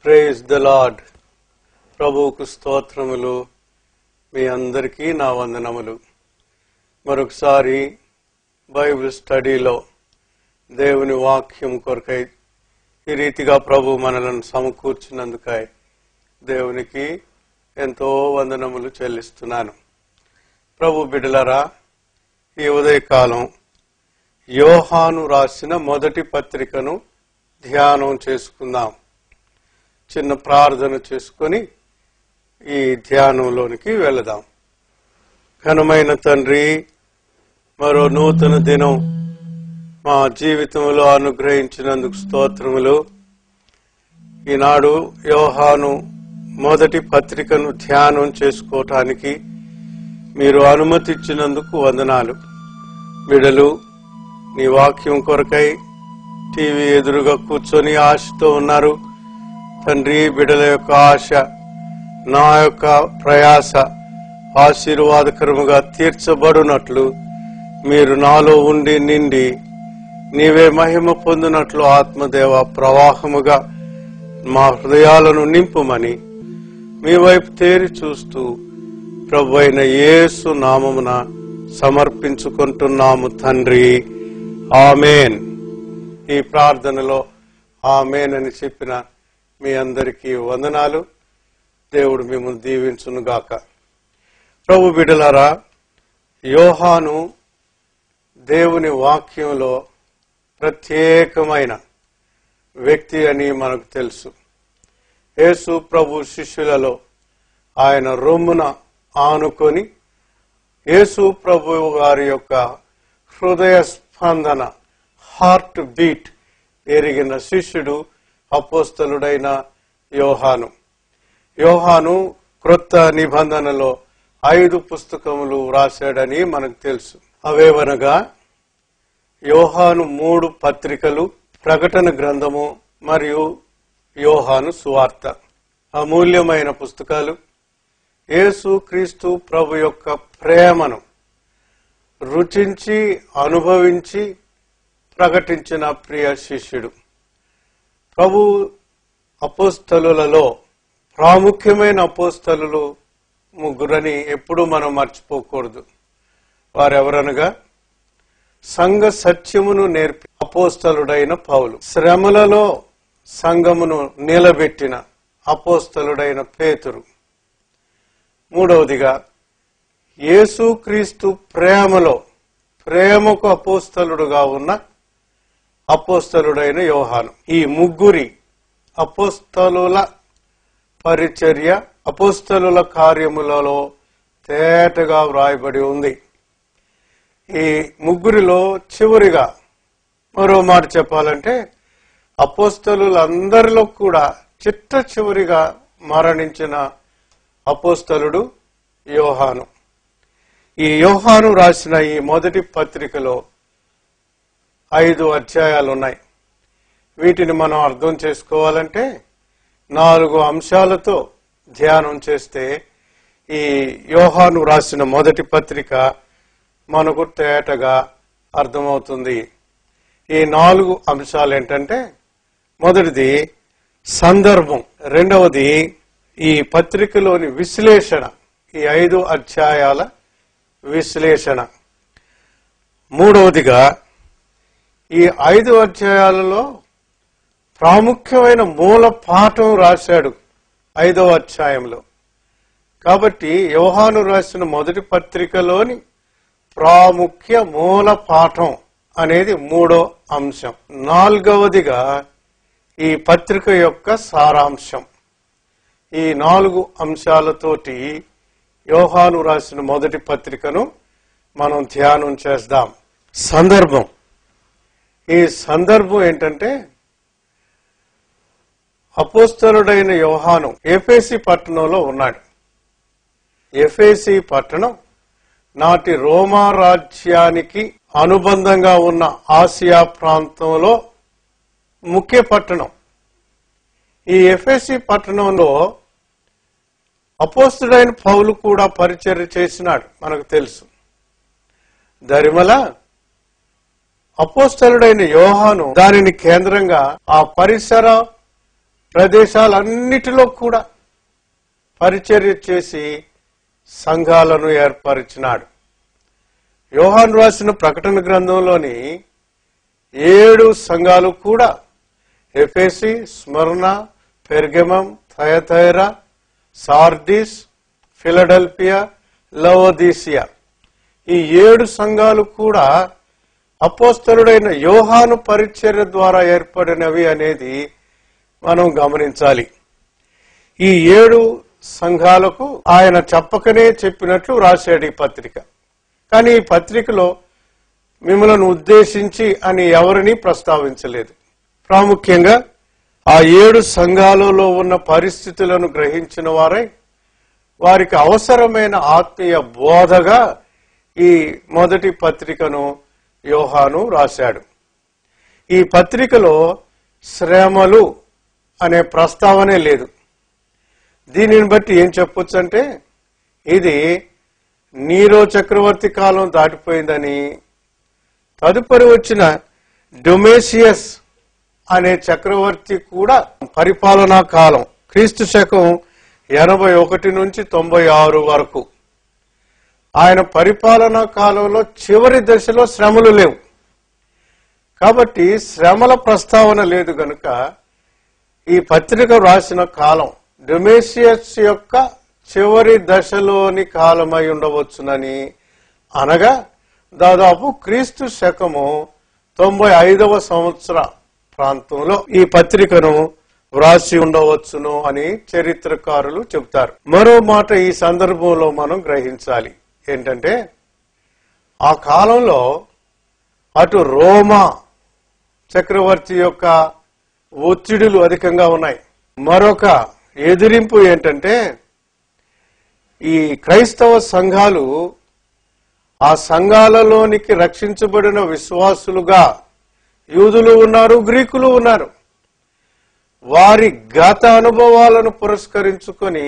Praise the lord. ప్రభువుకు స్తోత్రములు. మీ అందరికీ నా వందనములు. మరొకసారి బైబిల్ స్టడీలో దేవుని వాక్యం కొరకై ఈ రీతిగా ప్రభు మనలను సమకూర్చినందుకై దేవునికి ఎంతో వందనములు చెల్లిస్తున్నాను. ప్రభు బిడ్డలారా, ఈ ఉదయకాలం యోహాను రాసిన మొదటి పత్రికను ధ్యానం చేసుకుందాం. చిన్న ప్రార్థన చేసుకొని ఈ ధ్యానంలోనికి వెళదాం. ఘనమైన తండ్రి, మరో నూతన దినం మా జీవితంలో అనుగ్రహించినందుకు స్తోత్రములు. ఈనాడు యోహాను మొదటి పత్రికను ధ్యానం చేసుకోవటానికి మీరు అనుమతించినందుకు వందనాలు. బిడ్డలు నీ వాక్యం కొరకై టీవీ ఎదురుగా కూర్చొని ఆశతో ఉన్నారు. తండ్రి, బిడ్డల యొక్క ఆశ, నా యొక్క ప్రయాస ఆశీర్వాదకరముగా తీర్చబడినట్లు మీరు నాలో ఉండి నిండి నీవే మహిమ పొందినట్లు ఆత్మదేవ ప్రవాహముగా మా హృదయాలను నింపుమని మీ వైపు తేరి చూస్తూ ప్రభు అయిన యేసు నామమున సమర్పించుకుంటున్నాము తండ్రి. ఆమేన్. ఈ ప్రార్థనలో ఆమేన్ అని చెప్పిన మీ అందరికీ వందనాలు. దేవుడు మిమ్మల్ని దీవించునుగాక. ప్రభు బిడ్డలారా, యోహాను దేవుని వాక్యంలో ప్రత్యేకమైన వ్యక్తి అని మనకు తెలుసు. యేసు ప్రభు శిష్యులలో ఆయన రొమ్మున ఆనుకొని యేసు ప్రభు గారి యొక్క హృదయ స్పందన, హార్ట్ బీట్ ఎరిగిన శిష్యుడు అపోస్తలుడైన యోహాను. యోహాను క్రొత్త నిబంధనలో 5 పుస్తకములు రాశాడని మనకు తెలుసు. అవేవనగా యోహాను 3 పత్రికలు, ప్రకటన గ్రంథము మరియు యోహాను సువార్త. అమూల్యమైన పుస్తకాలు. యేసు క్రీస్తు ప్రభు యొక్క ప్రేమను రుచించి అనుభవించి ప్రకటించిన ప్రియ శిష్యుడు. ప్రభు అపోస్తలులలో ప్రాముఖ్యమైన అపోస్తలులు 3 ఎప్పుడూ మనం మర్చిపోకూడదు. వారెవరనగా సంఘ సత్యమును నేర్పి అపోస్తలుడైన పౌలు, శ్రమలలో సంఘమును నిలబెట్టిన అపోస్తలుడైన పేతురు, మూడవదిగా యేసుక్రీస్తు ప్రేమకు అపోస్తలుడుగా ఉన్న అపోస్తలుడైన యోహాను. ఈ 3 అపోస్తలుల పరిచర్య, అపోస్తలుల కార్యములలో తేటగా వ్రాయబడి ఉంది. ఈ 3లో చివరిగా మరో మాట చెప్పాలంటే అపోస్తలులందరిలో కూడా చిట్ట చివరిగా మరణించిన అపోస్తలుడు యోహాను. ఈ యోహాను రాసిన ఈ మొదటి పత్రికలో 5 అధ్యాయాలున్నాయి. వీటిని మనం అర్థం చేసుకోవాలంటే 4 అంశాలతో ధ్యానం చేస్తే ఈ యోహాను రాసిన మొదటి పత్రిక మనకు తేటగా అర్థమవుతుంది. ఈ 4 అంశాలు ఏంటంటే, మొదటిది సందర్భం, రెండవది ఈ పత్రికలోని విశ్లేషణ, ఈ 5 అధ్యాయాల విశ్లేషణ, మూడవదిగా ఈ 5 అధ్యాయాలలో ప్రాముఖ్యమైన మూల పాఠం రాశాడు 5వ అధ్యాయంలో. కాబట్టి యోహాను రాసిన మొదటి పత్రికలోని ప్రాముఖ్య మూల పాఠం అనేది 3వ అంశం. 4వదిగా ఈ పత్రిక యొక్క సారాంశం. ఈ 4 అంశాలతోటి యోహాను రాసిన మొదటి పత్రికను మనం ధ్యానం చేద్దాం. సందర్భం. ఈ సందర్భం ఏంటంటే, అపోస్తలుడైన యోహాను ఎఫెసీ పట్టణంలో ఉన్నాడు. ఎఫెసీ పట్టణం నాటి రోమా రాజ్యానికి అనుబంధంగా ఉన్న ఆసియా ప్రాంతంలో ముఖ్య పట్టణం. ఈ ఎఫెసీ పట్టణంలో అపోస్తలుడైన పౌలు కూడా పరిచర్య చేసినాడు, మనకు తెలుసు. దరిమల అపోస్తలుడైన యోహాను దానిని కేంద్రంగా ఆ పరిసర ప్రదేశాలన్నిటిలో కూడా పరిచర్య చేసి సంఘాలను ఏర్పరిచినాడు. యోహాను రాసిన ప్రకటన గ్రంథంలోని 7 సంఘాలు కూడా ఎఫెసీ, స్మరణ, పెర్గమం, థయతైరా, సార్డిస్, ఫిలడెల్ఫియా, లవోదీసియా ఈ 7 సంఘాలు కూడా అపోస్తలుడైన యోహాను పరిచర్య ద్వారా ఏర్పడినవి అనేది మనం గమనించాలి. ఈ 7 సంఘాలకు ఆయన చెప్పకనే చెప్పినట్లు రాశాడు ఈ పత్రిక. కానీ ఈ పత్రికలో మిమ్మల్ని ఉద్దేశించి అని ఎవరిని ప్రస్తావించలేదు. ప్రాముఖ్యంగా ఆ 7 సంఘాలలో ఉన్న పరిస్థితులను గ్రహించిన వారై వారికి అవసరమైన ఆత్మీయ బోధగా ఈ మొదటి పత్రికను యోహాను రాశాడు. ఈ పత్రికలో శ్రమలు అనే ప్రస్తావనే లేదు. దీనిని బట్టి ఏం చెప్పొచ్చు అంటే ఇది నీరో చక్రవర్తి కాలం దాటిపోయిందని, తదుపరి వచ్చిన డొమేషియస్ అనే చక్రవర్తి కూడా పరిపాలనా కాలం క్రీస్తు శకం 81 నుంచి 96 వరకు ఆయన పరిపాలనా కాలంలో చివరి దశలో శ్రమలు లేవు. కాబట్టి శ్రమల ప్రస్తావన లేదు గనుక ఈ పత్రిక రాసిన కాలం డొమేషియస్ యొక్క చివరి దశలోని కాలమై ఉండవచ్చునని, అనగా దాదాపు క్రీస్తు శకము 95వ సంవత్సర ప్రాంతంలో ఈ పత్రికను వ్రాసి ఉండవచ్చును అని చరిత్రకారులు చెబుతారు. మరో మాట ఈ సందర్భంలో మనం గ్రహించాలి. ఏంటంటే ఆ కాలంలో అటు రోమా చక్రవర్తి యొక్క ఒత్తిడులు అధికంగా ఉన్నాయి. మరొక ఎదిరింపు ఏంటంటే ఈ క్రైస్తవ సంఘాలు ఆ సంఘాలలోనికి రక్షించబడిన విశ్వాసులుగా యూదులు ఉన్నారు, గ్రీకులు ఉన్నారు. వారి గత అనుభవాలను పురస్కరించుకొని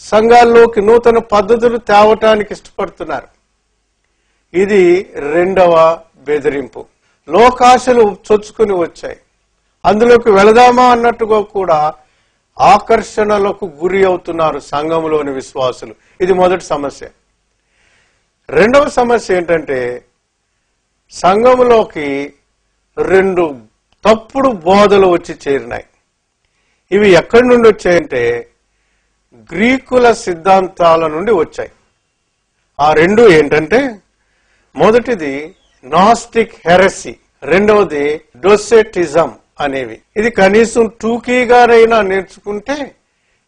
సంఘాల్లోకి నూతన పద్ధతులు తేవటానికి ఇష్టపడుతున్నారు. ఇది రెండవ బెదిరింపు. లోకాశలు చొచ్చుకుని వచ్చాయి. అందులోకి వెళదామా అన్నట్టుగా కూడా ఆకర్షణలకు గురి అవుతున్నారు సంఘంలోని విశ్వాసులు. ఇది మొదటి సమస్య. రెండవ సమస్య ఏంటంటే సంఘంలోకి 2 తప్పుడు బోధలు వచ్చి చేరినాయి. ఇవి ఎక్కడి నుండి వచ్చాయంటే గ్రీకుల సిద్ధాంతాల నుండి వచ్చాయి. ఆ 2 ఏంటంటే మొదటిది నాస్టిక్ హెరసీ, రెండవది డోసెటిజం అనేవి. ఇది కనీసం టూకీగానైనా నేర్చుకుంటే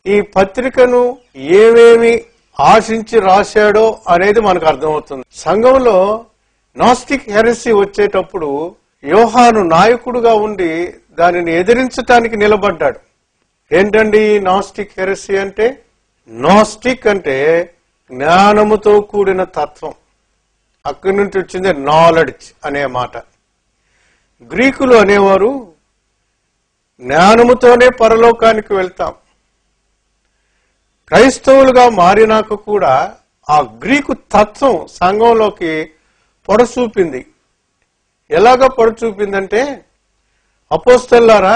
ఈ పత్రికను ఏమేమి ఆశించి రాశాడో అనేది మనకు అర్థమవుతుంది. సంఘంలో నాస్టిక్ హెరసీ వచ్చేటప్పుడు యోహాను నాయకుడుగా ఉండి దానిని ఎదిరించటానికి నిలబడ్డాడు. ఏంటండి నాస్టిక్ హెరసీ అంటే? నాస్టిక్ అంటే జ్ఞానముతో కూడిన తత్వం. అక్కడి నుంచి వచ్చింది నాలెడ్జ్ అనే మాట. గ్రీకులు అనేవారు జ్ఞానముతోనే పరలోకానికి వెళ్తాం. క్రైస్తవులుగా మారినాక కూడా ఆ గ్రీకు తత్వం సంఘంలోకి పొడచూపింది. ఎలాగ పొడచూపిందంటే, అపోస్తలులారా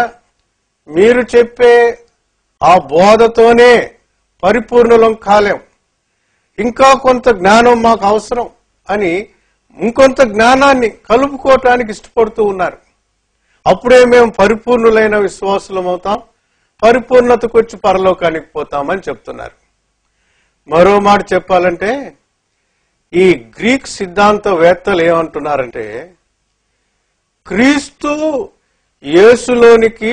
మీరు చెప్పే ఆ బోధతోనే పరిపూర్ణులం కాలేం, ఇంకా కొంత జ్ఞానం మాకు అవసరం అని ఇంకొంత జ్ఞానాన్ని కలుపుకోవటానికి ఇష్టపడుతూ ఉన్నారు. అప్పుడే మేము పరిపూర్ణులైన విశ్వాసులం అవుతాం, పరిపూర్ణతకు వచ్చి పరలోకానికి పోతామని చెప్తున్నారు. మరో మాట చెప్పాలంటే ఈ గ్రీక్ సిద్ధాంతవేత్తలు ఏమంటున్నారంటే క్రీస్తు యేసులోనికి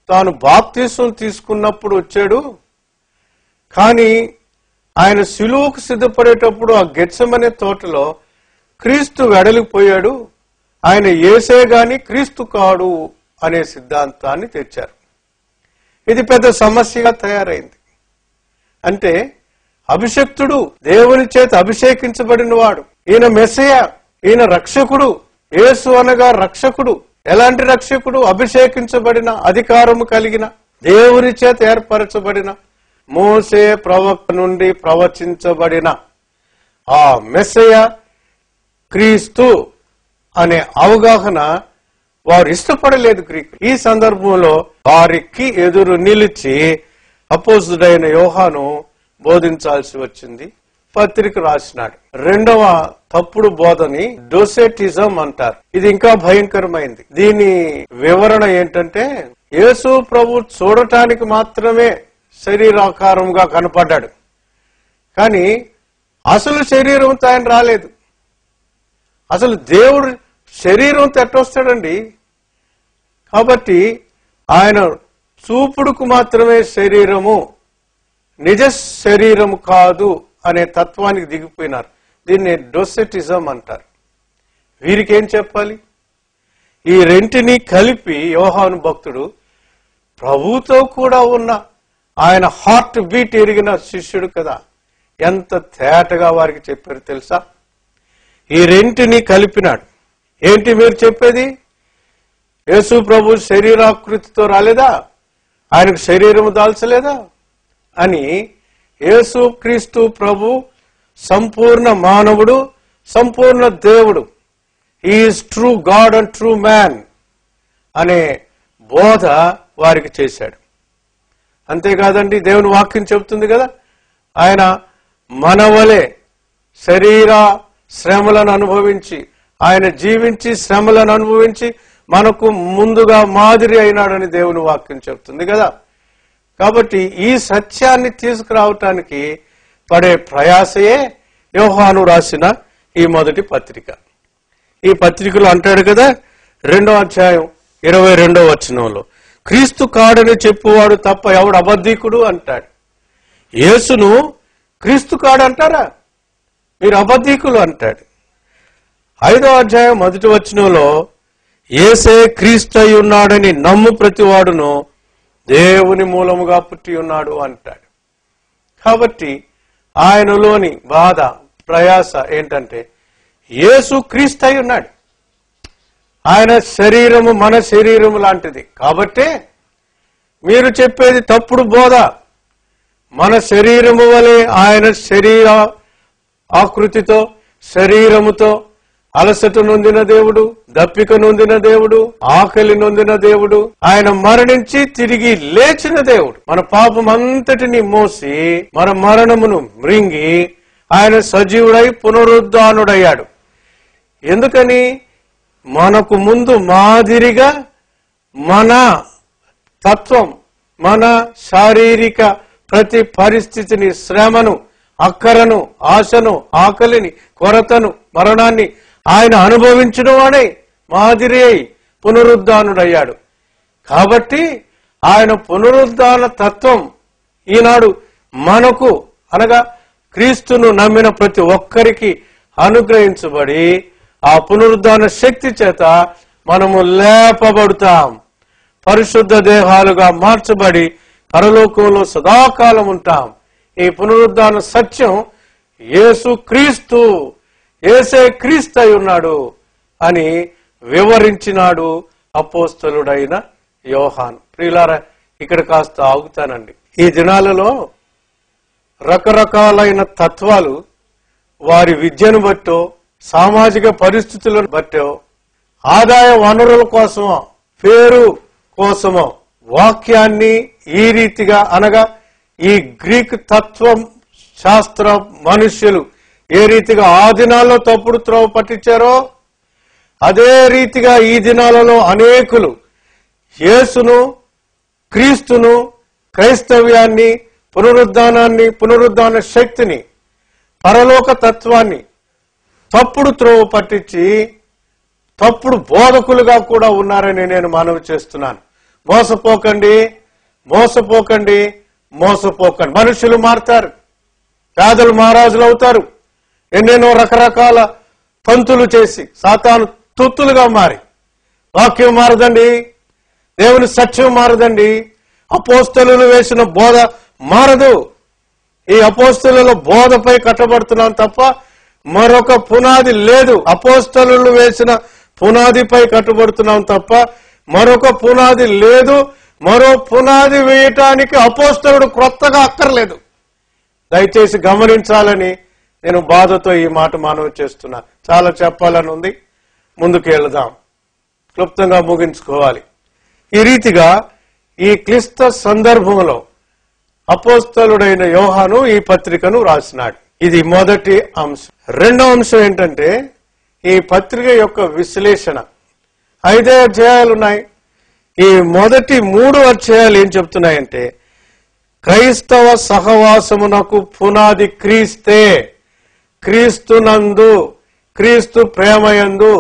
తాను బాప్తిసం తీసుకున్నప్పుడు వచ్చాడు, కానీ ఆయన శిలువకు సిద్ధపడేటప్పుడు ఆ గెత్సెమనే తోటలో క్రీస్తు వెడలిపోయాడు, ఆయన యేసే గాని క్రీస్తు కాడు అనే సిద్ధాంతాన్ని తెచ్చారు. ఇది పెద్ద సమస్యగా తయారైంది. అంటే అభిషక్తుడు, దేవుని చేత అభిషేకించబడిన వాడు, ఈయన మెస్సయ, ఈయన రక్షకుడు. యేసు అనగా రక్షకుడు. ఎలాంటి రక్షకుడు? అభిషేకించబడిన, అధికారము కలిగిన, దేవుని చేత ఏర్పరచబడిన, మోసే ప్రవక్త నుండి ప్రవచించబడిన ఆ మెస్సయ క్రీస్తు అనే అవగాహన వారు ఇష్టపడలేదు గ్రీకు. ఈ సందర్భంలో వారికి ఎదురు నిలిచి అపోస్తుడైన యోహాను బోధించాల్సి వచ్చింది, పత్రిక రాసినాడు. రెండవ తప్పుడు బోధని డోసెటిజం అంటారు. ఇది ఇంకా భయంకరమైంది. దీని వివరణ ఏంటంటే, యేసు ప్రభు చూడటానికి మాత్రమే శరీరాకారంగా కనపడ్డాడు, కానీ అసలు శరీరంతో ఆయన రాలేదు. అసలు దేవుడు శరీరంతో ఎట్టొస్తాడండి? కాబట్టి ఆయన చూపుడుకు మాత్రమే శరీరము, నిజ శరీరము కాదు అనే తత్వానికి దిగిపోయినారు. దీన్ని డోసెటిజం అంటారు. వీరికి ఏం చెప్పాలి? ఈ రెంటిని కలిపి యోహాను భక్తుడు ప్రభువుతో కూడా ఉన్న ఆయన హార్ట్ బీట్ ఎరిగిన శిష్యుడు కదా, ఎంత తేటగా వారికి చెప్పారు తెలుసా? ఈ రెంటిని కలిపినాడు. ఏంటి మీరు చెప్పేది? యేసు ప్రభు శరీరాకృతితో రాలేదా? ఆయనకు శరీరము దాల్చలేదా అని. యేసు క్రీస్తు ప్రభు సంపూర్ణ మానవుడు, సంపూర్ణ దేవుడు. Is true God and true man అనే బోధ వారికి చేశాడు. అంతేకాదండి, దేవుని వాక్యం చెబుతుంది కదా, ఆయన మనవలే శరీర శ్రమలను అనుభవించి, ఆయన జీవించి శ్రమలను అనుభవించి మనకు ముందుగా మాదిరి అయినాడని దేవుని వాక్యం చెబుతుంది కదా. కాబట్టి ఈ సత్యాన్ని తీసుకురావటానికి పడే ప్రయాసయే యోహాను రాసిన ఈ మొదటి పత్రిక. ఈ పత్రికలో అంటాడు కదా, 2వ అధ్యాయం 22వ వచనంలో, క్రీస్తు కాడని చెప్పువాడు తప్ప ఎవడు అబద్ధీకుడు అంటాడు. యేసును క్రీస్తు కాడంటారా? మీరు అబద్ధీకులు అంటాడు. 5వ అధ్యాయం 1వ వచనంలో, యేసే క్రీస్తు అయి ఉన్నాడని నమ్ము ప్రతివాడును దేవుని మూలముగా పుట్టి ఉన్నాడు అంటాడు. కాబట్టి ఆయనలోని బాధ ప్రయాస ఏంటంటే, యేసు క్రీస్తు అయి ఉన్నాడు. ఆయన శరీరము మన శరీరము లాంటిది. కాబట్టే మీరు చెప్పేది తప్పుడు బోధ. మన శరీరము వలె ఆయన శరీర ఆకృతితో, శరీరముతో అలసట నొందిన దేవుడు, దప్పిక నొందిన దేవుడు, ఆకలి నొందిన దేవుడు, ఆయన మరణించి తిరిగి లేచిన దేవుడు. మన పాపం అంతటిని మోసి మన మరణమును మృంగి ఆయన సజీవుడై పునరుద్ధానుడయ్యాడు. ఎందుకని? మనకు ముందు మాదిరిగా మన తత్వం, మన శారీరక ప్రతి పరిస్థితిని, శ్రమను, అక్కరను, ఆశను, ఆకలిని, కొరతను, మరణాన్ని ఆయన అనుభవించడం అనే మాదిరి అయి పునరుద్ధానుడయ్యాడు. కాబట్టి ఆయన పునరుద్ధాన తత్వం ఈనాడు మనకు, అనగా క్రీస్తును నమ్మిన ప్రతి ఒక్కరికి అనుగ్రహించబడి ఆ పునరుద్ధాన శక్తి చేత మనము లేపబడతాం. పరిశుద్ధ దేహాలుగా మార్చబడి పరలోకంలో సదాకాలం ఉంటాం. ఈ పునరుద్ధాన సత్యం యేసు క్రీస్తు, యేసే క్రీస్తు అయి ఉన్నాడు అని వివరించినాడు అపోస్తలుడైన యోహాను. ప్రియులారా, ఇక్కడ కాస్త ఆగుతానండి. ఈ దినాలలో రకరకాలైన తత్వాలు వారి విద్యను బట్టో, సామాజిక పరిస్థితులను బట్టో, ఆదాయ వనరుల కోసమో, పేరు కోసమో వాక్యాన్ని ఈ రీతిగా, అనగా ఈ గ్రీక్ తత్వం శాస్త్ర మనుష్యులు ఏ రీతిగా ఆ దినాల్లో తప్పుడు త్రోవ పట్టించారో అదే రీతిగా ఈ దినాలలో అనేకులు యేసును, క్రీస్తును, క్రైస్తవ్యాన్ని, పునరుద్ధానాన్ని, పునరుద్ధాన శక్తిని, పరలోక తత్వాన్ని తప్పుడు త్రోవ పట్టించి తప్పుడు బోధకులుగా కూడా ఉన్నారని నేను మనవి చేస్తున్నాను. మోసపోకండి, మోసపోకండి, మోసపోకండి. మనుషులు మారుతారు, పేదలు మహారాజులు అవుతారు. ఎన్నెన్నో రకరకాల తంతులు చేసి సాతాను తొత్తులుగా మారి, వాక్యం మారదండి, దేవుని సత్యం మారదండి, అపోస్తలులు వేసిన బోధ మారదు. ఈ అపోస్తలుల బోధపై కట్టబడుతున్నాం తప్ప మరొక పునాది లేదు. అపోస్తలులు వేసిన పునాదిపై కట్టుబడుతున్నాం తప్ప మరొక పునాది లేదు. మరో పునాది వేయటానికి అపోస్తలుడు క్రొత్తగా అక్కర్లేదు. దయచేసి గమనించాలని నేను బాధతో ఈ మాట మనవి చేస్తున్నా. చాలా చెప్పాలని ఉంది, ముందుకు వెళదాం. క్లుప్తంగా ముగించుకోవాలి. ఈ రీతిగా ఈ క్లిష్ట సందర్భంలో అపోస్తలుడైన యోహాను ఈ పత్రికను రాసినాడు. ఇది మొదటి అంశం. రెండో అంశం ఏంటంటే ఈ పత్రిక యొక్క విశ్లేషణ. 5 అధ్యాయాలు ఉన్నాయి. ఈ మొదటి 3 అధ్యాయాలు ఏం చెప్తున్నాయంటే క్రైస్తవ సహవాసమునకు పునాది క్రీస్తే, క్రీస్తునందు, క్రీస్తు ప్రేమయందు,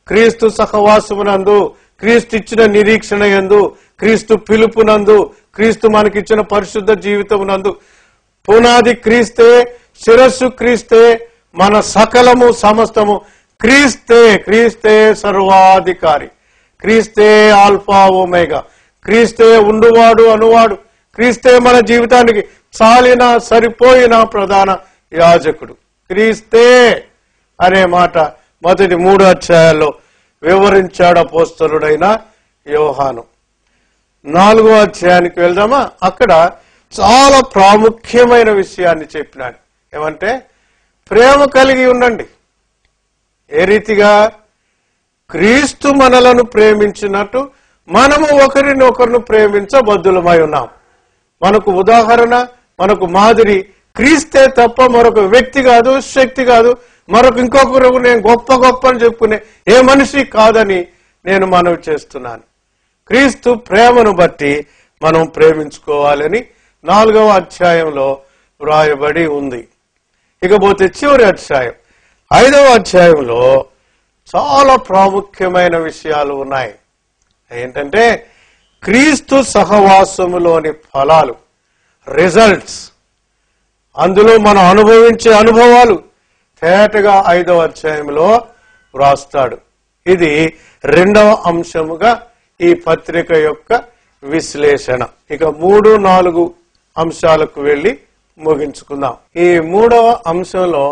క్రీస్తు సహవాసమునందు, క్రీస్తు ఇచ్చిన నిరీక్షణ యందు, క్రీస్తు పిలుపునందు, క్రీస్తు మనకిచ్చిన పరిశుద్ధ జీవితమునందు పునాది క్రీస్తే, శిరస్సు క్రీస్తే, మన సకలము సమస్తము క్రీస్తే. క్రీస్తే సర్వాధికారి, క్రీస్తే ఆల్ఫా ఒమేగా, క్రీస్తే ఉండువాడు అనువాడు, క్రీస్తే మన జీవితానికి చాలిన సరిపోయిన ప్రధాన యాజకుడు. క్రీస్తే అనే మాట మొదటి 3 అధ్యాయాల్లో వివరించాడు అపోస్తలుడైన యోహాను. 4వ అధ్యాయానికి వెళ్దామా? అక్కడ చాలా ప్రాముఖ్యమైన విషయాన్ని చెప్పినాడు. ఏమంటే ప్రేమ కలిగి ఉండండి. ఏ రీతిగా? క్రీస్తు మనలను ప్రేమించినట్టు మనము ఒకరినొకరును ప్రేమించబద్దులమై ఉన్నాం. మనకు ఉదాహరణ, మనకు మాదిరి క్రీస్తే తప్ప మరొక వ్యక్తి కాదు, శక్తి కాదు, మరొక ఇంకొకరు నేను గొప్ప అని చెప్పుకునే ఏ మనిషి కాదని నేను మనవి చేస్తున్నాను. క్రీస్తు ప్రేమను బట్టి మనం ప్రేమించుకోవాలని 4వ అధ్యాయంలో వ్రాయబడి ఉంది. ఇకపోతే చివరి అధ్యాయం 5వ అధ్యాయంలో చాలా ప్రాముఖ్యమైన విషయాలు ఉన్నాయి. ఏంటంటే క్రీస్తు సహవాసములోని ఫలాలు, రిజల్ట్స్, అందులో మనం అనుభవించే అనుభవాలు తేటగా 5వ అధ్యాయంలో వ్రాస్తాడు. ఇది 2వ అంశముగా ఈ పత్రిక యొక్క విశ్లేషణ. ఇక 3, 4 అంశాలకు వెళ్లి ముగించుకుందాం. ఈ 3వ అంశంలో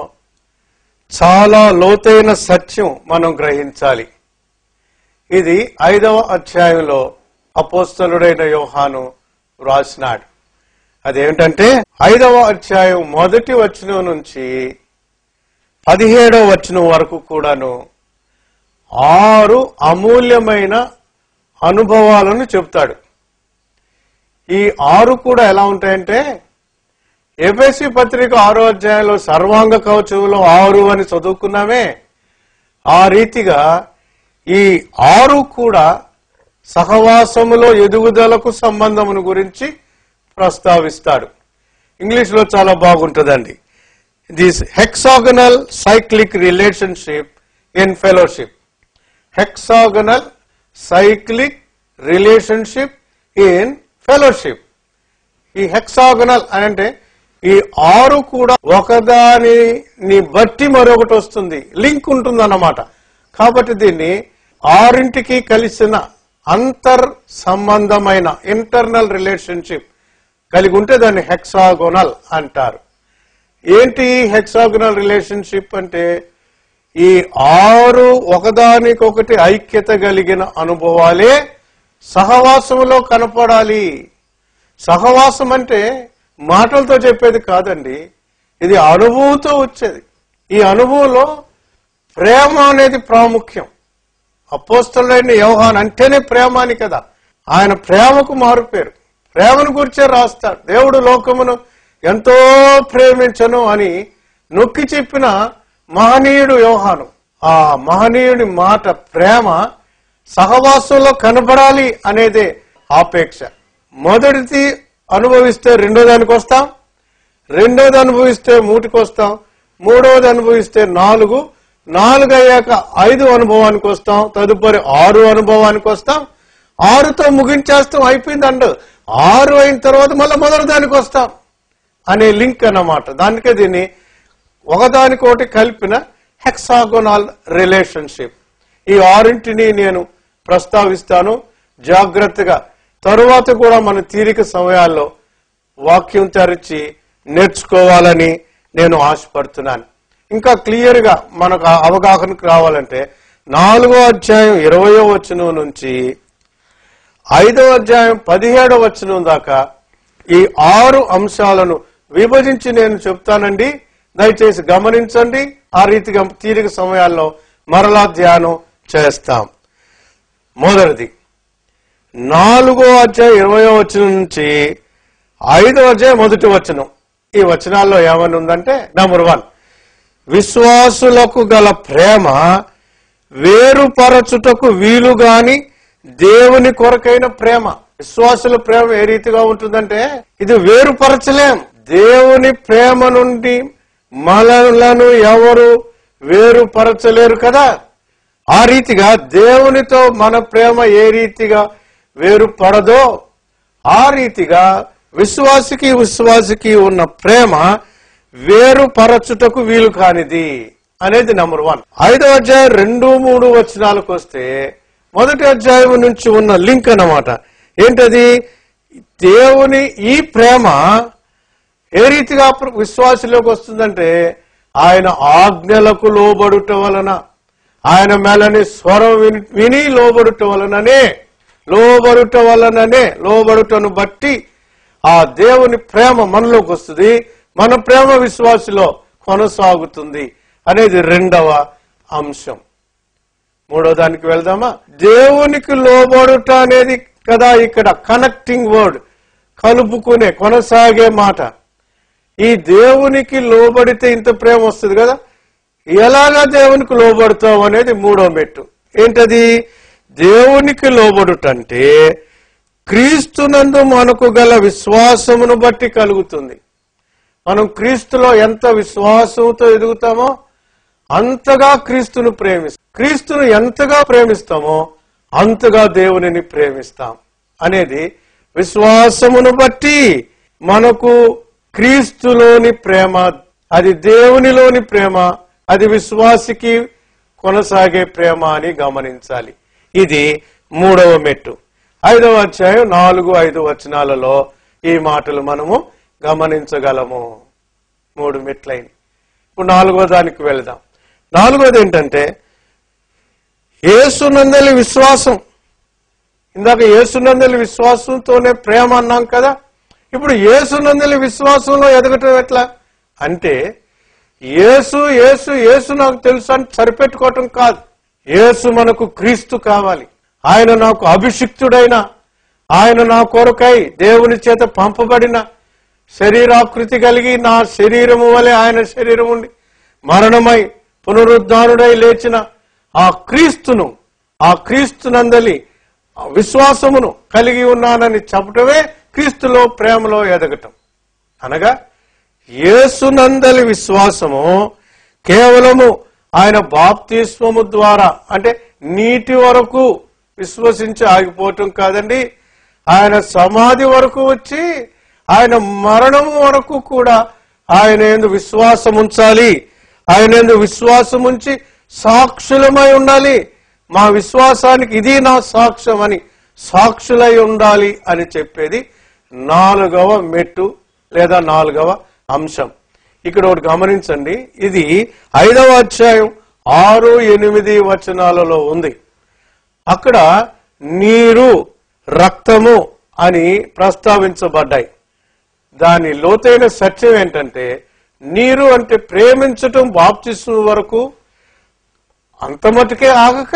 చాలా లోతైన సత్యం మనం గ్రహించాలి. ఇది 5వ అధ్యాయంలో అపోస్తలుడైన యోహాను వ్రాసినాడు. అదేమిటంటే 5వ అధ్యాయం 1వ వచనం నుంచి 17వ వచనం వరకు కూడాను 6 అమూల్యమైన అనుభవాలను చెప్తాడు. ఈ 6 కూడా ఎలా ఉంటాయంటే ఎఫెసీ పత్రిక 6వ అధ్యాయంలో సర్వాంగ కవచంలో 6 అని చదువుకున్నామే, ఆ రీతిగా ఈ 6 కూడా సహవాసములో ఎదుగుదలకు సంబంధమును గురించి ప్రస్తావిస్తాడు. ఇంగ్లీష్ లో చాలా బాగుంటుందండి. This hexagonal cyclic relationship in fellowship. Hexagonal cyclic relationship in fellowship. ఈ హెక్సాగనల్ అంటే ఈ 6 కూడా ఒకదానిని బట్టి మరొకటి వస్తుంది, లింక్ ఉంటుంది అన్నమాట. కాబట్టి దీన్ని 6ంటికి కలిసిన అంతర్ సంబంధమైన ఇంటర్నల్ రిలేషన్షిప్ కలిగి ఉంటే దాన్ని హెక్సాగోనల్ అంటారు. ఏంటి హెక్సాగోనల్ రిలేషన్షిప్ అంటే ఈ 6 ఒకదానికొకటి ఐక్యత కలిగిన అనుభవాలే సహవాసములో కనపడాలి. సహవాసం అంటే మాటలతో చెప్పేది కాదండి, ఇది అనుభవంతో వచ్చేది. ఈ అనుభవంలో ప్రేమ అనేది ప్రాముఖ్యం. అపోస్తలుడైన యోహాను అంటేనే ప్రేమ అని కదా, ఆయన ప్రేమకు మారుపేరు. ప్రేమను గురించే రాస్తాడు. దేవుడు లోకమును ఎంతో ప్రేమించను అని నొక్కి చెప్పిన మహనీయుడు యోహాను. ఆ మహనీయుడి మాట ప్రేమ సహవాసంలో కనబడాలి అనేదే ఆపేక్ష. మొదటిది అనుభవిస్తే రెండోదానికి వస్తాం, రెండోది అనుభవిస్తే 3కి వస్తాం, 3వది అనుభవిస్తే 4, 4 అయ్యాక 5 అనుభవానికి వస్తాం, తదుపరి 6 అనుభవానికి వస్తాం, 6తో ముగించేస్తాం, అయిపోయిందండి. 6 అయిన తర్వాత మళ్ళీ మొదటి దానికి వస్తాం అనే లింక్ అన్నమాట. దానికే దీన్ని ఒకదానికోటి కలిపిన హెక్సాగోనల్ రిలేషన్షిప్. ఈ 6ంటిని నేను ప్రస్తావిస్తాను జాగ్రత్తగా. తరువాత కూడా మన తీరిక సమయాల్లో వాక్యం తెరిచి నేర్చుకోవాలని నేను ఆశపడుతున్నాను. ఇంకా క్లియర్ గా మనకు అవగాహనకు రావాలంటే 4వ అధ్యాయం 20వ వచనం నుంచి 5వ అధ్యాయం 17వ వచనం దాకా ఈ 6 అంశాలను విభజించి నేను చెప్తానండి. దయచేసి గమనించండి. ఆ రీతిగా తీరిక సమయాల్లో మరలా ధ్యానం చేస్తాం. మొదటిది 4వ అధ్యాయం 20వ వచనం నుంచి 5వ అధ్యాయం 1వ వచనం. ఈ వచనాల్లో ఏమని ఉందంటే, నంబర్ 1, విశ్వాసులకు గల ప్రేమ వేరుపరచుటకు వీలుగాని దేవుని కొరకైన ప్రేమ. విశ్వాసుల ప్రేమ ఏ రీతిగా ఉంటుందంటే, ఇది వేరుపరచలేం. దేవుని ప్రేమ నుండి మనలను ఎవరు వేరుపరచలేరు కదా. ఆ రీతిగా దేవునితో మన ప్రేమ ఏ రీతిగా వేరుపడదో ఆ రీతిగా విశ్వాసికి ఉన్న ప్రేమ వేరుపరచుటకు వీలు కానిది అనేది నంబర్ 1. 5వ అధ్యాయం 2-3 వచనాలకు వస్తే, మొదటి అధ్యాయం నుంచి ఉన్న లింక్ అన్నమాట. ఏంటది? దేవుని ఈ ప్రేమ ఏ రీతిగా విశ్వాసులోకి వస్తుందంటే, ఆయన ఆజ్ఞలకు లోబడుట వలన, ఆయన మేలని స్వరం విని లోబడుటను బట్టి ఆ దేవుని ప్రేమ మనలోకి వస్తుంది. మన ప్రేమ విశ్వాసులో కొనసాగుతుంది అనేది 2వ అంశం. 3వ దానికి వెళ్దామా? దేవునికి లోబడుట అనేది కదా ఇక్కడ కనెక్టింగ్ వర్డ్, కలుపుకునే కొనసాగే మాట. ఈ దేవునికి లోబడితే ఇంత ప్రేమ వస్తుంది కదా. ఎలాగా దేవునికి లోబడతావు అనేది 3వ మెట్టు. ఏంటది? దేవునికి లోబడుటంటే క్రీస్తునందు మనకు గల విశ్వాసమును బట్టి కలుగుతుంది. మనం క్రీస్తులో ఎంత విశ్వాసంతో ఎదుగుతామో అంతగా క్రీస్తును క్రీస్తును ఎంతగా ప్రేమిస్తామో అంతగా దేవునిని ప్రేమిస్తాం అనేది విశ్వాసమును బట్టి మనకు క్రీస్తులోని ప్రేమ, అది దేవునిలోని ప్రేమ, అది విశ్వాసికి కొనసాగే ప్రేమ అని గమనించాలి. ఇది 3వ మెట్టు. 5వ అధ్యాయం 4-5 వచనాలలో ఈ మాటలు మనము గమనించగలము. 3 మెట్లైంది. ఇప్పుడు 4వ దానికి వెళదాం. 4వది ఏంటంటే యేసునందలి విశ్వాసం. ఇందాక యేసునందలి విశ్వాసంతోనే ప్రేమ అన్నాం కదా. ఇప్పుడు యేసునందలి విశ్వాసంలో ఎదగటం ఎట్లా అంటే, యేసు నాకు తెలుసు అని సరిపెట్టుకోవటం కాదు. యేసు మనకు క్రీస్తు కావాలి. ఆయన నాకు అభిషిక్తుడైన, ఆయన నా కొరకై దేవుని చేత పంపబడిన, శరీరాకృతి కలిగి నా శరీరము వలె ఆయన శరీరం ఉండి మరణమై పునరుద్ధానుడై లేచిన ఆ క్రీస్తునందలి విశ్వాసమును కలిగి ఉన్నానని చెప్పటమే క్రీస్తులో ప్రేమలో ఎదగటం. అనగా యేసునందలి విశ్వాసము కేవలము ఆయన బాప్తిస్మము ద్వారా, అంటే నీటి వరకు విశ్వసించి ఆగిపోవటం కాదండి. ఆయన సమాధి వరకు వచ్చి ఆయన మరణము వరకు కూడా ఆయన యందు విశ్వాసం ఉంచాలి. ఆయన యందు విశ్వాసం ఉంచి సాక్షులమై ఉండాలి. మా విశ్వాసానికి ఇది నా సాక్ష్యం అని సాక్షులై ఉండాలి అని చెప్పేది 4వ మెట్టు లేదా 4వ అంశం. ఇక్కడ ఒకటి గమనించండి. ఇది 5వ అధ్యాయం 6-8 వచనాలలో ఉంది. అక్కడ నీరు, రక్తము అని ప్రస్తావించబడ్డాయి. దాని లోతైన సత్యం ఏంటంటే, నీరు అంటే ప్రేమించటం బాప్తిస్మం వరకు, అంత మటుకే ఆగక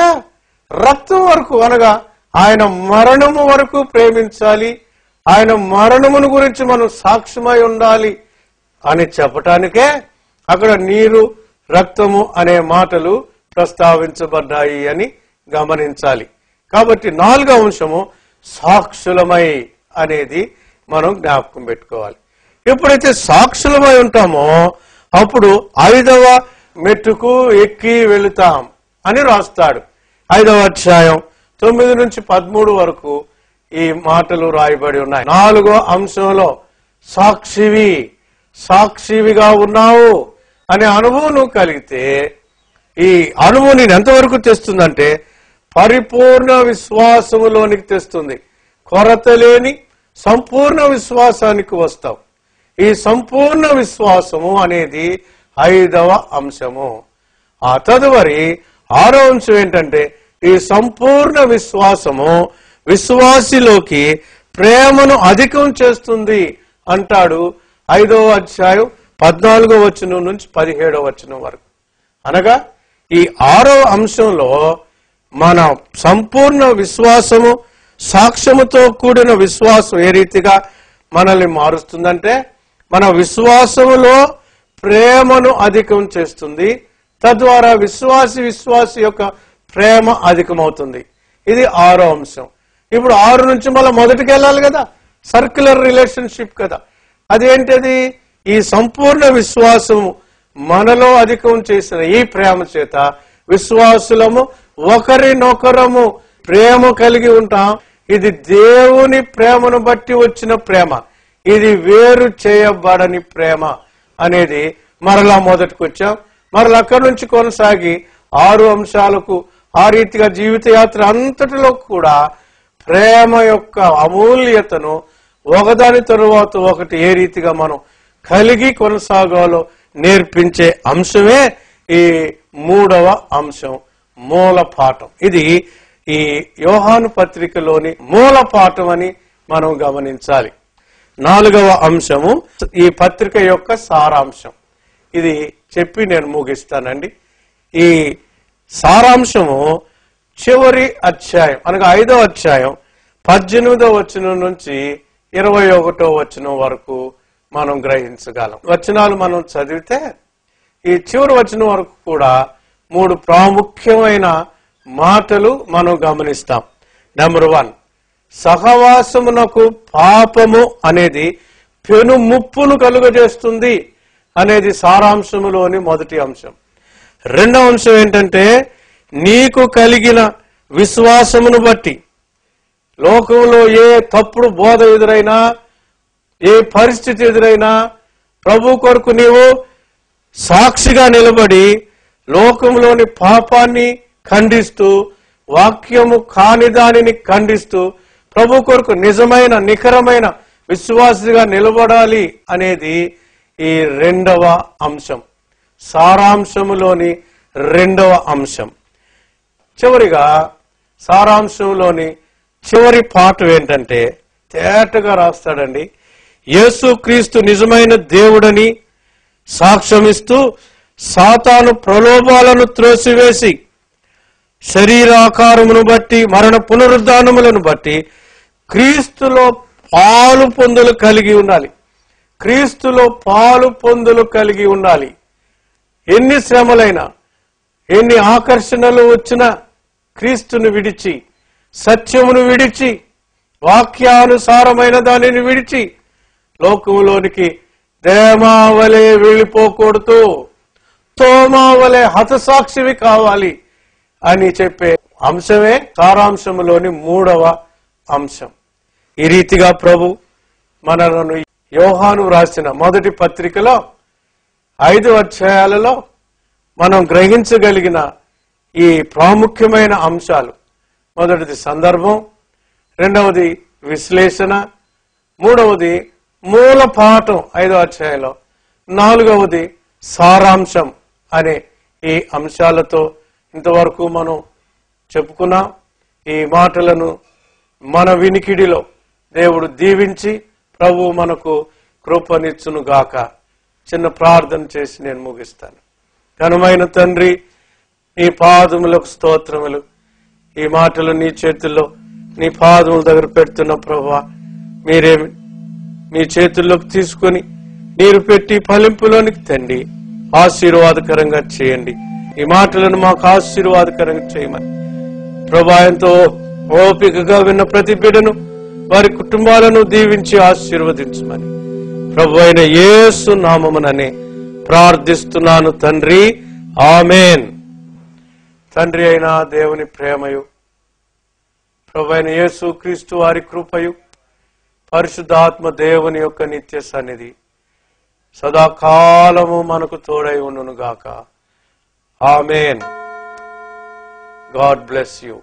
రక్తం వరకు, అనగా ఆయన మరణము వరకు ప్రేమించాలి. ఆయన మరణమును గురించి మనం సాక్ష్యమై ఉండాలి అని చెప్పటానికే అక్కడ నీరు, రక్తము అనే మాటలు ప్రస్తావించబడ్డాయి అని గమనించాలి. కాబట్టి 4వ అంశము సాక్షులమై అనేది మనం జ్ఞాపకం పెట్టుకోవాలి. ఎప్పుడైతే సాక్షులమై ఉంటామో అప్పుడు 5వ మెట్టుకు ఎక్కి వెళుతాం అని రాస్తాడు. 5వ అధ్యాయం 9-13 వరకు ఈ మాటలు రాయబడి ఉన్నాయి. 4వ అంశంలో సాక్షివిగా ఉన్నావు అనే అనుభవం కలిగితే, ఈ అనుభవం నేను ఎంతవరకు తెస్తుందంటే పరిపూర్ణ విశ్వాసములోనికి తెస్తుంది. కొరత లేని సంపూర్ణ విశ్వాసానికి వస్తావు. ఈ సంపూర్ణ విశ్వాసము అనేది 5వ అంశము. ఆ తదుపరి 6వ అంశం ఏంటంటే, ఈ సంపూర్ణ విశ్వాసము విశ్వాసిలోకి ప్రేమను అధికం చేస్తుంది అంటాడు 5వ అధ్యాయం 14వ వచనం నుంచి 17వ వచనం వరకు. అనగా ఈ 6వ అంశంలో మన సంపూర్ణ విశ్వాసము, సాక్ష్యముతో కూడిన విశ్వాసం ఏ రీతిగా మనల్ని మారుస్తుందంటే, మన విశ్వాసములో ప్రేమను అధికం చేస్తుంది. తద్వారా విశ్వాసి యొక్క ప్రేమ అధికమవుతుంది. ఇది 6వ అంశం. ఇప్పుడు 6 నుంచి మళ్ళీ మొదటికి వెళ్ళాలి కదా, సర్క్యులర్ రిలేషన్షిప్ కదా. అదేంటది? ఈ సంపూర్ణ విశ్వాసము మనలో అధికం చేసిన ఈ ప్రేమ చేత విశ్వాసులము ఒకరినొకరము ప్రేమ కలిగి ఉంటాం. ఇది దేవుని ప్రేమను బట్టి వచ్చిన ప్రేమ, ఇది వేరు చేయబడని ప్రేమ అనేది మరలా మొదటికి వచ్చాం. మరలా అక్కడి నుంచి కొనసాగి 6 అంశాలకు ఆ రీతిగా జీవితయాత్ర అంతటిలో కూడా ప్రేమ యొక్క అమూల్యతను ఒకదాని తరువాత ఒకటి ఏ రీతిగా మనం కలిగి కొనసాగాలో నేర్పించే అంశమే ఈ 3వ అంశం, మూల పాఠం. ఇది ఈ యోహాను పత్రికలోని మూల పాఠం అని మనం గమనించాలి. 4వ అంశము ఈ పత్రిక యొక్క సారాంశం. ఇది చెప్పి నేను ముగిస్తానండి. ఈ సారాంశము చివరి అధ్యాయం అనగా 5వ అధ్యాయం 18వ వచనం నుంచి 21వ వచనం వరకు మనం గ్రహించగలం. వచనాలు మనం చదివితే ఈ చివరి వచనం వరకు కూడా 3 ప్రాముఖ్యమైన మాటలు మనం గమనిస్తాం. నెంబర్ 1, సహవాసమునకు పాపము అనేది పెను ముప్పును కలుగజేస్తుంది అనేది సారాంశములోని మొదటి అంశం. 2వ అంశం ఏంటంటే, నీకు కలిగిన విశ్వాసమును బట్టి లోకంలో ఏ తప్పుడు బోధ ఎదురైనా, ఏ పరిస్థితి ఎదురైనా ప్రభు కొరకు నీవు సాక్షిగా నిలబడి లోకంలోని పాపాన్ని ఖండిస్తూ, వాక్యము కాని దానిని ఖండిస్తూ ప్రభు కొరకు నిజమైన నిఖరమైన విశ్వాసిగా నిలబడాలి అనేది ఈ 2వ అంశం, సారాంశములోని 2వ అంశం. చివరిగా సారాంశంలోని చివరి పాఠం ఏంటంటే, తేటగా రాస్తాడండి, యేసుక్రీస్తు నిజమైన దేవుడని సాక్ష్యమిస్తూ సాతాను ప్రలోభాలను త్రోసివేసి శరీరాకారమును బట్టి మరణ పునరుద్ధానములను బట్టి క్రీస్తులో పాలు పొందులు కలిగి ఉండాలి. క్రీస్తులో పాలు పొందులు కలిగి ఉండాలి. ఎన్ని శ్రమలైనా, ఎన్ని ఆకర్షణలు వచ్చినా క్రీస్తును విడిచి, సత్యమును విడిచి, వాక్యానుసారమైన దానిని విడిచి లోకములోనికి దేమావలే వెళ్ళిపోకూడదు, తోమావలే హతసాక్షివి కావాలి అని చెప్పే అంశమే సారాంశములోని 3వ అంశం. ఈ రీతిగా ప్రభు మనలను యోహాను రాసిన మొదటి పత్రికలో 5 అధ్యాయాలలో మనం గ్రహించగలిగిన ఈ ప్రాముఖ్యమైన అంశాలు, మొదటిది సందర్భం, 2వది విశ్లేషణ, 3వది మూల పాఠం 5వ అధ్యాయంలో, 4వది సారాంశం అనే ఈ అంశాలతో ఇంతవరకు మనం చెప్పుకున్నాం. ఈ మాటలను మన వినికిడిలో దేవుడు దీవించి ప్రభు మనకు కృపనిచ్చును గాక. చిన్న ప్రార్థన చేసి నేను ముగిస్తాను. ఘనమైన తండ్రి, నీ పాదములకు స్తోత్రములు. ఈ మాటలు నీ చేతుల్లో, నీ పాదముల దగ్గర పెడుతున్న ప్రభువా, మీరే మీ చేతుల్లోకి తీసుకొని నీరు పెట్టి ఫలింపులోనికి తండి ఆశీర్వాదకరంగా చేయండి. ఈ మాటలను మాకు ఆశీర్వాదకరంగా చేయమని ప్రభువా, ఎంతో ఓపికగా విన్న ప్రతి బిడ్డను, వారి కుటుంబాలను దీవించి ఆశీర్వదించమని ప్రభు అయిన యేసు నామముననే ప్రార్థిస్తున్నాను తండ్రి, ఆమేన్. తండ్రి అయిన దేవుని ప్రేమయు, ప్రభు అయిన యేసు క్రీస్తు వారి కృపయు, పరిశుద్ధాత్మ దేవుని యొక్క నిత్య సన్నిధి సదాకాలము మనకు తోడై ఉండును గాక. ఆమేన్. God bless you.